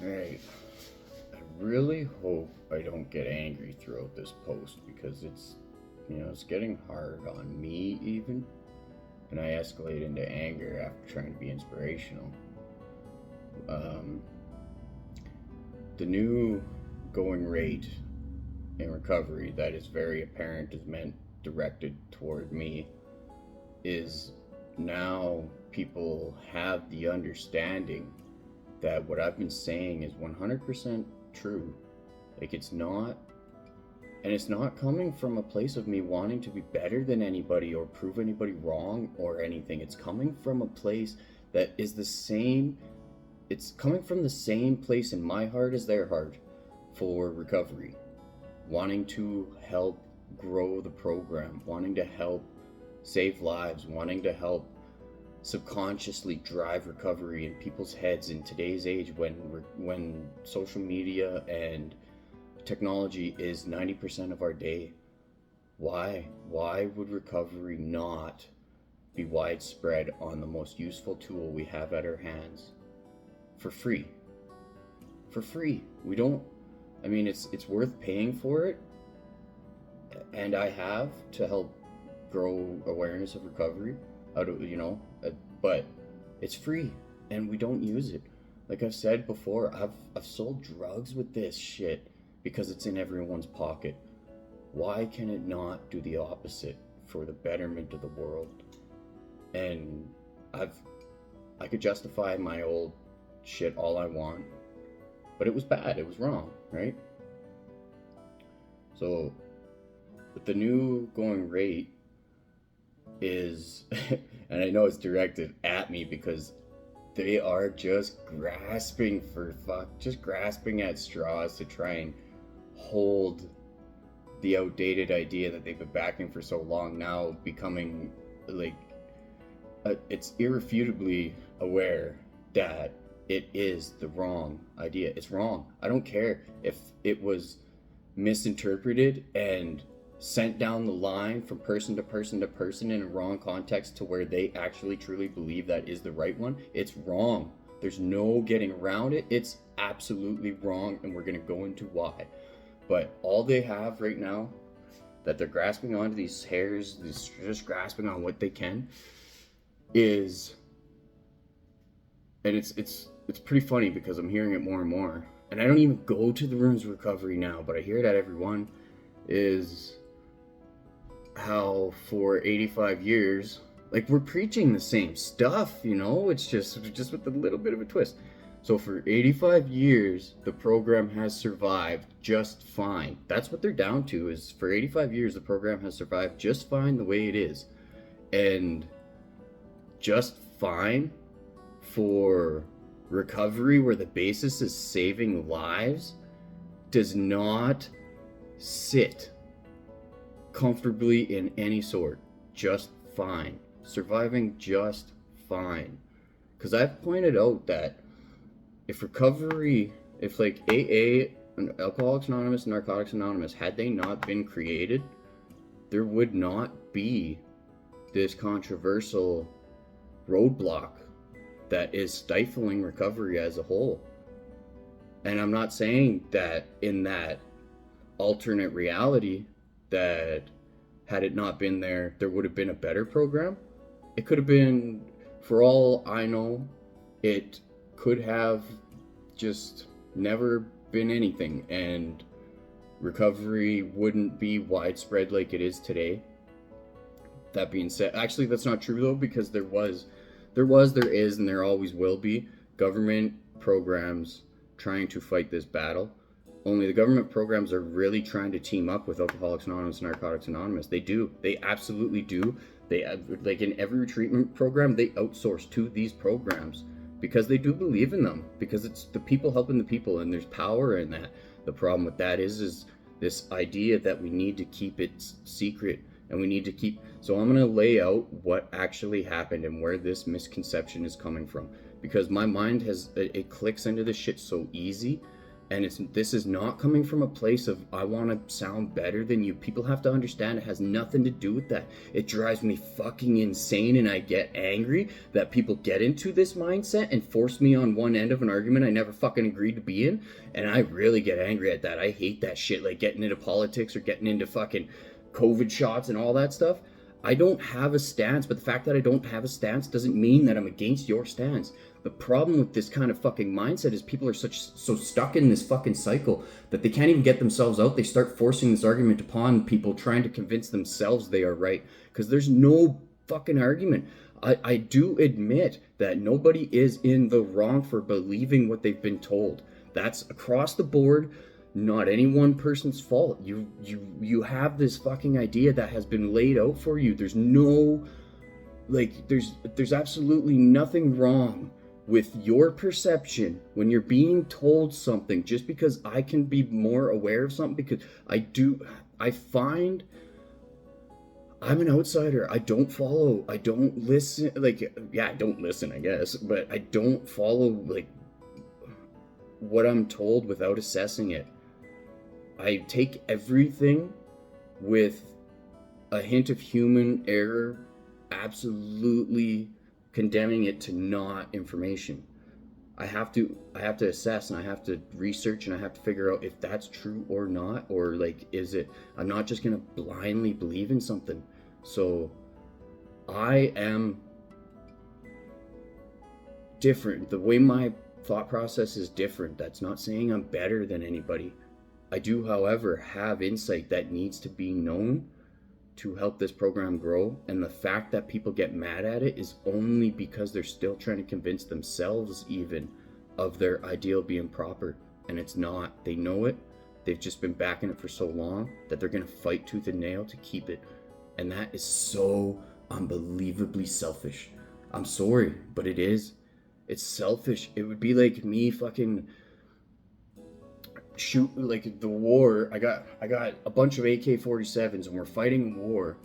Alright, I really hope I don't get angry throughout this post because it's getting hard on me even, and I escalate into anger after trying to be inspirational. Um, the new going rate in recovery that is very apparent is meant directed toward me is now people have the understanding that what I've been saying is 100% true. Like it's not coming from a place of me wanting to be better than anybody or prove anybody wrong or anything. It's coming from a place that is the same. It's coming from the same place in my heart as their heart for recovery, wanting to help grow the program, wanting to help save lives, wanting to help subconsciously drive recovery in people's heads in today's age when social media and technology is 90% of our day. Why would recovery not be widespread on the most useful tool we have at our hands for free? For free. We don't I mean it's worth paying for it, and I have to help grow awareness of recovery out of but it's free and we don't use it. Like I've said before, I've sold drugs with this shit because it's in everyone's pocket. Why can it not do the opposite for the betterment of the world? And I've I could justify my old shit all I want, but it was bad, it was wrong, right? So with the new going rate is and I know it's directed at me because they are just grasping at straws to try and hold the outdated idea that they've been backing for so long, now becoming like it's irrefutably aware that it is the wrong idea. It's wrong. I don't care if it was misinterpreted and sent down the line from person to person to person in a wrong context to where they actually truly believe that is the right one. It's wrong. There's no getting around it. It's absolutely wrong, and we're going to go into why. But all they have right now that they're grasping onto, these hairs, just grasping on what they can, is, and it's pretty funny because I'm hearing it more and more, and I don't even go to the rooms of recovery now, but I hear it at everyone, is how for 85 years, like, we're preaching the same stuff, it's just with a little bit of a twist. So for 85 years, the program has survived just fine. That's what they're down to, is for 85 years, the program has survived just fine the way it is. And just fine for recovery, where the basis is saving lives, does not sit comfortably in any sort. Just fine. Surviving just fine. Because I've pointed out that if like AA, Alcoholics Anonymous, and Narcotics Anonymous, had they not been created, there would not be this controversial roadblock that is stifling recovery as a whole. And I'm not saying that in that alternate reality that had it not been there would have been a better program. It could have been, for all I know, it could have just never been anything, and recovery wouldn't be widespread like it is today. That being said, actually that's not true though, because there is, and there always will be government programs trying to fight this battle. Only the government programs are really trying to team up with Alcoholics Anonymous and Narcotics Anonymous. They do. They absolutely do. They, like in every treatment program, they outsource to these programs because they do believe in them, because it's the people helping the people, and there's power in that. The problem with that is this idea that we need to keep it secret, and we need to keep... So I'm going to lay out what actually happened and where this misconception is coming from, because my mind it clicks into this shit so easy And this is not coming from a place of I want to sound better than you. People have to understand it has nothing to do with that. It drives me fucking insane, and I get angry that people get into this mindset and force me on one end of an argument I never fucking agreed to be in. And I really get angry at that. I hate that shit, like getting into politics or getting into fucking COVID shots and all that stuff. I don't have a stance, but the fact that I don't have a stance doesn't mean that I'm against your stance. The problem with this kind of fucking mindset is people are so stuck in this fucking cycle that they can't even get themselves out. They start forcing this argument upon people, trying to convince themselves they are right, because there's no fucking argument. I do admit that nobody is in the wrong for believing what they've been told. That's across the board. Not any one person's fault. You have this fucking idea that has been laid out for you. There's no, like, there's absolutely nothing wrong with your perception when you're being told something. Just because I can be more aware of something, because I find I'm an outsider. I don't follow, I don't listen, like, yeah, I don't listen, I guess, but I don't follow, like, what I'm told without assessing it. I take everything with a hint of human error, absolutely condemning it to not information. I have to assess, and I have to research, and I have to figure out if that's true or not, or like, is it, I'm not just gonna blindly believe in something. So I am different. The way my thought process is different. That's not saying I'm better than anybody. I do, however, have insight that needs to be known to help this program grow, and the fact that people get mad at it is only because they're still trying to convince themselves even of their ideal being proper, and it's not. They know it. They've just been backing it for so long that they're going to fight tooth and nail to keep it, and that is so unbelievably selfish. I'm sorry, but it is. It's selfish. It would be like me fucking shoot, like, the war. I got a bunch of AK-47s and we're fighting a war.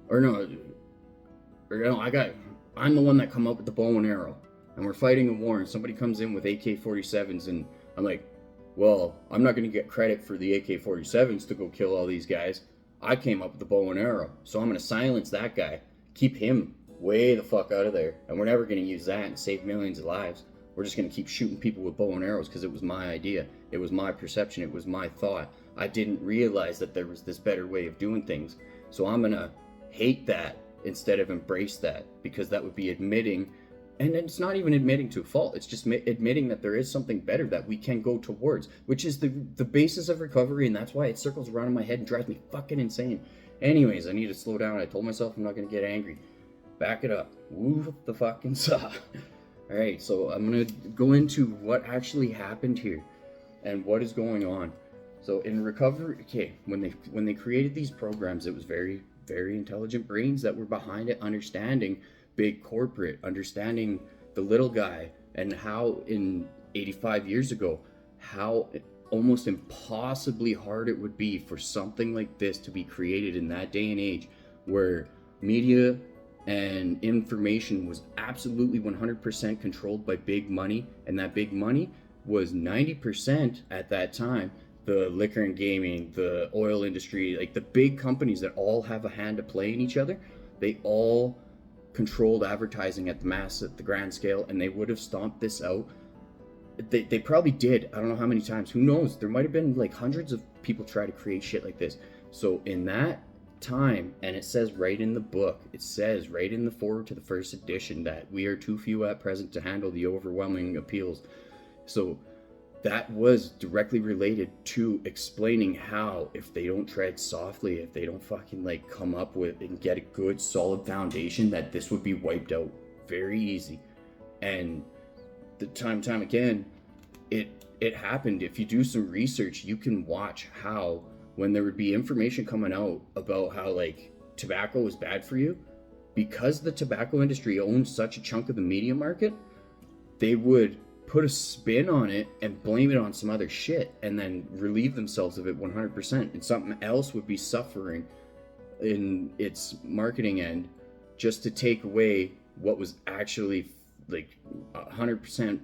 I'm the one that come up with the bow and arrow, and we're fighting a war, and somebody comes in with AK-47s, and I'm like, well, I'm not going to get credit for the AK-47s to go kill all these guys. I came up with the bow and arrow, so I'm going to silence that guy, keep him way the fuck out of there, and we're never going to use that and save millions of lives. We're just going to keep shooting people with bow and arrows because it was my idea. It was my perception. It was my thought. I didn't realize that there was this better way of doing things. So I'm going to hate that instead of embrace that, because that would be admitting, and it's not even admitting to a fault. It's just admitting that there is something better that we can go towards, which is the basis of recovery, and that's why it circles around in my head and drives me fucking insane. Anyways, I need to slow down. I told myself I'm not going to get angry. Back it up. Woo the fucking saw. Alright, so I'm going to go into what actually happened here and what is going on. So in recovery, okay, when they created these programs, it was very, very intelligent brains that were behind it, understanding big corporate, understanding the little guy, and how in 85 years ago, how almost impossibly hard it would be for something like this to be created in that day and age, where media and information was absolutely 100% controlled by big money, and that big money was 90% at that time the liquor and gaming, the oil industry, like the big companies that all have a hand to play in each other. They all controlled advertising at the grand scale, and they would have stomped this out. They probably did. I don't know how many times. Who knows? There might have been like hundreds of people try to create shit like this. So in that time, and it says right in the book, it says right in the foreword to the first edition that we are too few at present to handle the overwhelming appeals. So that was directly related to explaining how, if they don't tread softly, if they don't fucking like come up with and get a good solid foundation, that this would be wiped out very easy. And the time again, it happened. If you do some research, you can watch how when there would be information coming out about how like tobacco is bad for you, because the tobacco industry owns such a chunk of the media market, they would put a spin on it and blame it on some other shit and then relieve themselves of it 100%, and something else would be suffering in its marketing end just to take away what was actually like 100%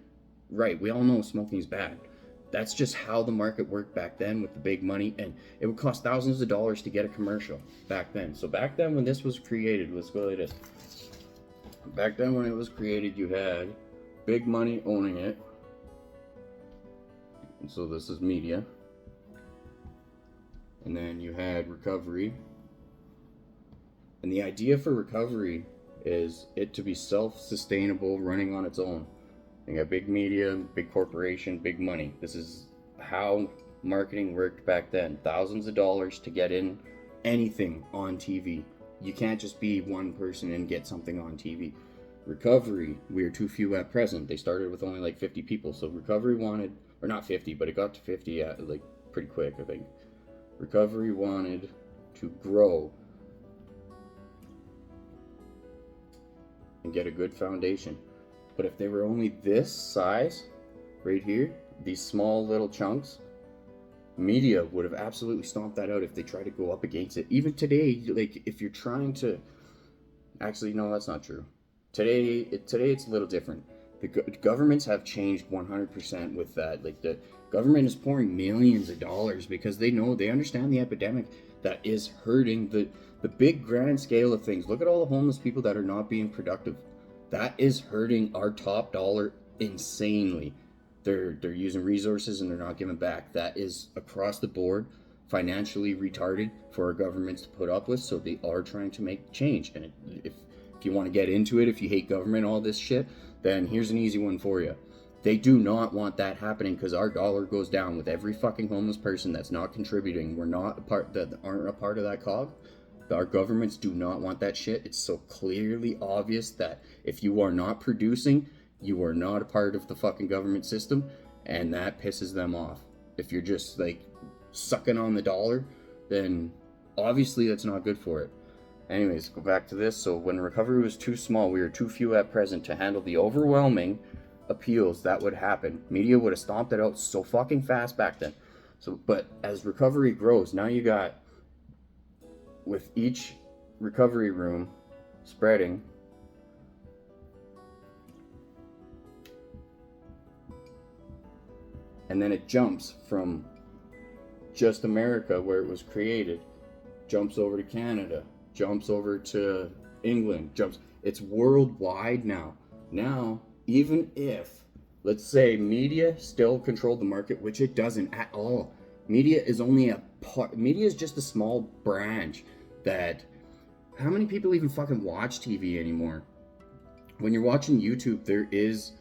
right. We all know smoking is bad, That's just how the market worked back then with the big money, and it would cost thousands of dollars to get a commercial back then. So back then when this was created, let's go like this. Back then when it was created, you had big money owning it. And so this is media. And then you had recovery. And the idea for recovery is it to be self-sustainable, running on its own. You got big media, big corporation, big money. This is how marketing worked back then. Thousands of dollars to get in anything on TV. You can't just be one person and get something on TV. Recovery, we are too few at present. They started with only like 50 people. So Recovery wanted, or not 50, but it got to 50 at like pretty quick, I think. Recovery wanted to grow and get a good foundation. But if they were only this size right here, these small little chunks, media would have absolutely stomped that out if they tried to go up against it. Even today, like if you're trying to, actually no, that's not true. Today it's a little different. The governments have changed 100% with that. Like the government is pouring millions of dollars because they understand the epidemic that is hurting the big grand scale of things. Look at all the homeless people that are not being productive. That is hurting our top dollar insanely. They're using resources and they're not giving back. That is across the board financially retarded for our governments to put up with. So they are trying to make change. And if you want to get into it, if you hate government, all this shit, then here's an easy one for you. They do not want that happening because our dollar goes down with every fucking homeless person that's not contributing. We're not a part that aren't a part of that cog. Our governments do not want that shit. It's so clearly obvious that if you are not producing, you are not a part of the fucking government system, and that pisses them off. If you're just like sucking on the dollar, then obviously that's not good for it. Anyways, go back to this. So when recovery was too small, we were too few at present to handle the overwhelming appeals that would happen. Media would have stomped it out so fucking fast back then. So, but as recovery grows, now you got, with each recovery room spreading, and then it jumps from just America where it was created, jumps over to Canada, jumps over to England, it's worldwide now. Now, even if, let's say, media still controlled the market, which it doesn't at all. Media is only a part, media is just a small branch that, how many people even fucking watch TV anymore? When you're watching YouTube, there is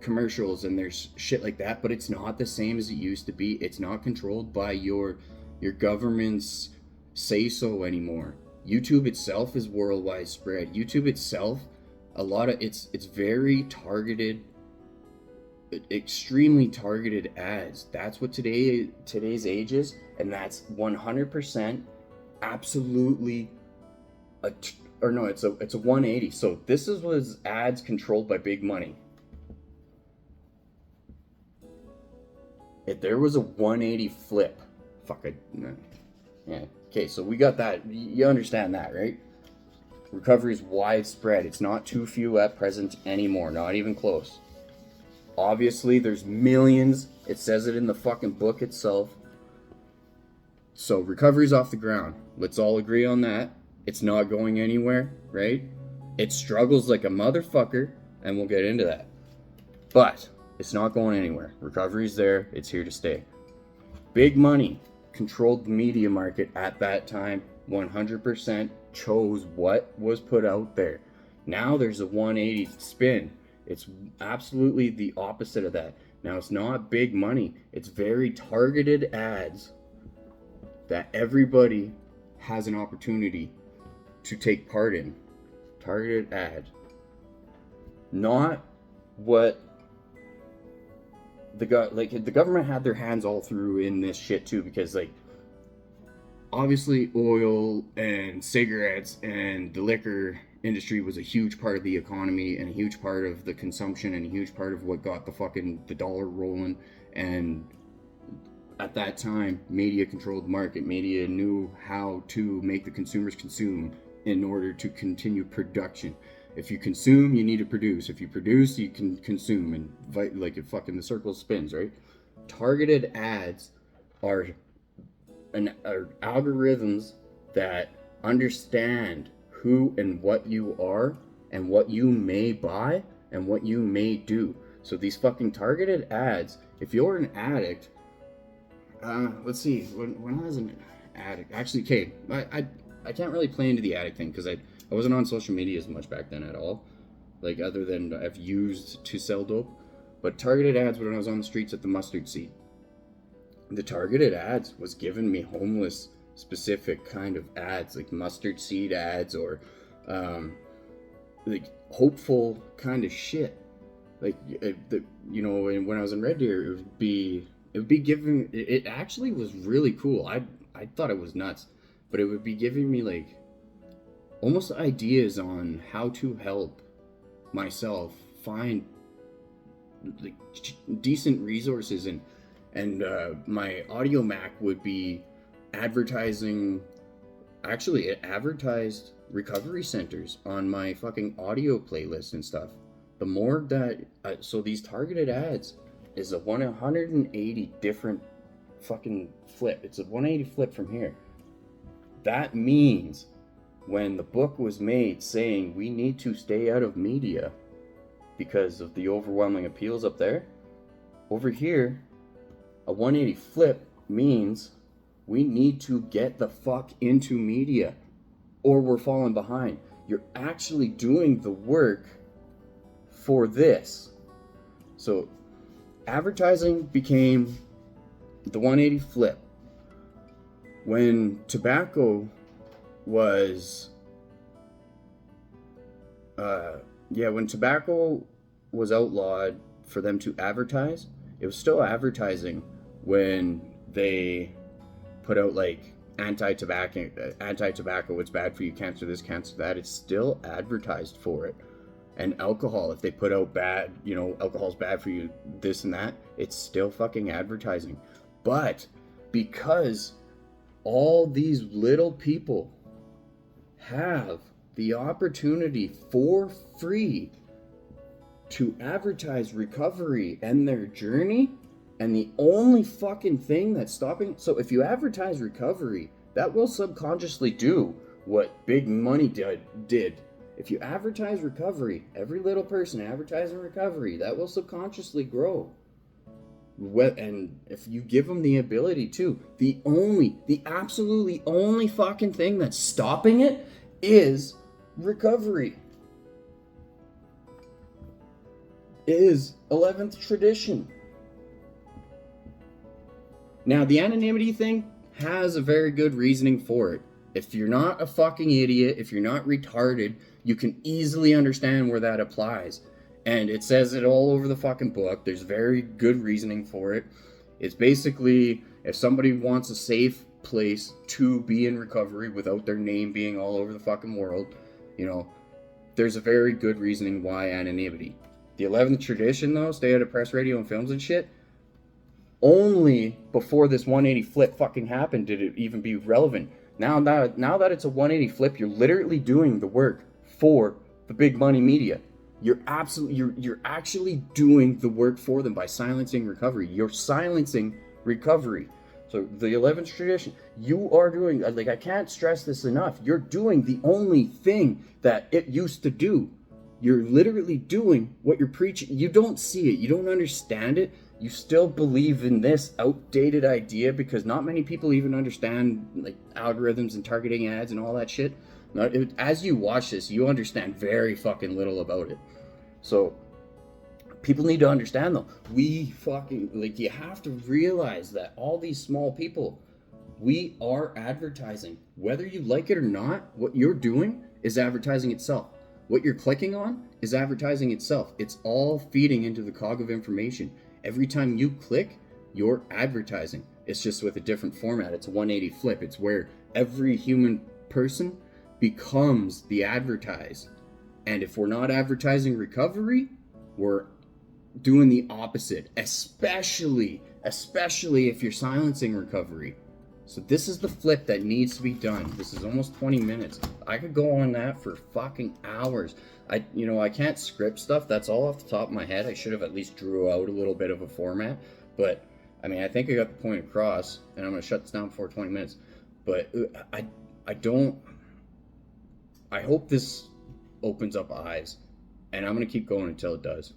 commercials and there's shit like that, but it's not the same as it used to be. It's not controlled by your government's say-so anymore. YouTube itself is worldwide spread. YouTube itself, a lot of it's very targeted, extremely targeted ads. That's what today's age is, and that's 100% absolutely it's a 180. So this was ads controlled by big money. If there was a 180 flip, fuck it. Yeah. Okay, so we got that. You understand that, right? Recovery is widespread. It's not too few at present anymore. Not even close. Obviously, there's millions. It says it in the fucking book itself. So recovery's off the ground. Let's all agree on that. It's not going anywhere, right? It struggles like a motherfucker, and we'll get into that. But it's not going anywhere. Recovery's there. It's here to stay. Big money controlled the media market at that time. 100% chose what was put out there. Now there's a 180 spin. It's absolutely the opposite of that. Now it's not big money. It's very targeted ads that everybody has an opportunity to take part in. Targeted ad. Not what the government had their hands all through in this shit too, because like obviously oil and cigarettes and the liquor industry was a huge part of the economy and a huge part of the consumption and a huge part of what got the dollar rolling. And at that time, media controlled the market. Media knew how to make the consumers consume in order to continue production. If you consume, you need to produce. If you produce, you can consume, and like it fucking the circle spins, right? Targeted ads are are algorithms that understand who and what you are and what you may buy and what you may do. So these fucking targeted ads, if you're an addict, let's see, when I was an addict, actually, okay, I can't really play into the addict thing because I wasn't on social media as much back then at all, like other than I've used to sell dope. But targeted ads when I was on the streets at the mustard seed, the targeted ads was giving me homeless specific kind of ads, like mustard seed ads, or like hopeful kind of shit. Like when I was in Red Deer, it would be giving. It actually was really cool. I thought it was nuts, but it would be giving me like almost ideas on how to help myself find like decent resources, and my audio Mac would be advertising. Actually, it advertised recovery centers on my fucking audio playlist and stuff. The more that so these targeted ads is a 180 different fucking flip. It's a 180 flip from here. That means when the book was made saying we need to stay out of media because of the overwhelming appeals up there, over here a 180 flip means we need to get the fuck into media or we're falling behind. You're actually doing the work for this. So advertising became the 180 flip. When tobacco was when tobacco was outlawed for them to advertise, it was still advertising when they put out like anti-tobacco, it's bad for you, cancer this, cancer that. It's still advertised for it. And alcohol, if they put out bad, alcohol's bad for you, this and that, it's still fucking advertising. But because all these little people have the opportunity for free to advertise recovery and their journey, and the only fucking thing that's stopping, so if you advertise recovery, that will subconsciously do what big money did. If you advertise recovery, every little person advertising recovery, that will subconsciously grow. And if you give them the ability to, the absolutely only fucking thing that's stopping it is recovery. Is 11th tradition. Now, the anonymity thing has a very good reasoning for it. If you're not a fucking idiot, if you're not retarded, you can easily understand where that applies. And it says it all over the fucking book. There's very good reasoning for it. It's basically, if somebody wants a safe place to be in recovery without their name being all over the fucking world, there's a very good reasoning why anonymity. The 11th tradition, though, stay out of press, radio, and films and shit, only before this 180 flip fucking happened did it even be relevant. Now that it's a 180 flip, you're literally doing the work for the big money media. You're actually doing the work for them by silencing recovery. You're silencing recovery. So the 11th tradition, you are doing, like, I can't stress this enough, you're doing the only thing that it used to do. You're literally doing what you're preaching. You don't see it. You don't understand it. You still believe in this outdated idea because not many people even understand like algorithms and targeting ads and all that shit. As you watch this, you understand very fucking little about it. So people need to understand though, you have to realize that all these small people, we are advertising. Whether you like it or not, what you're doing is advertising itself. What you're clicking on is advertising itself. It's all feeding into the cog of information. Every time you click, you're advertising. It's just with a different format. It's a 180 flip. It's where every human person becomes the advertised. And if we're not advertising recovery, we're doing the opposite, especially if you're silencing recovery. So this is the flip that needs to be done. This is almost 20 minutes. I could go on that for fucking hours. I can't script stuff. That's all off the top of my head. I should have at least drew out a little bit of a format, but I mean, I think I got the point across, and I'm gonna shut this down before 20 minutes. But I don't. I hope this opens up eyes, and I'm gonna keep going until it does.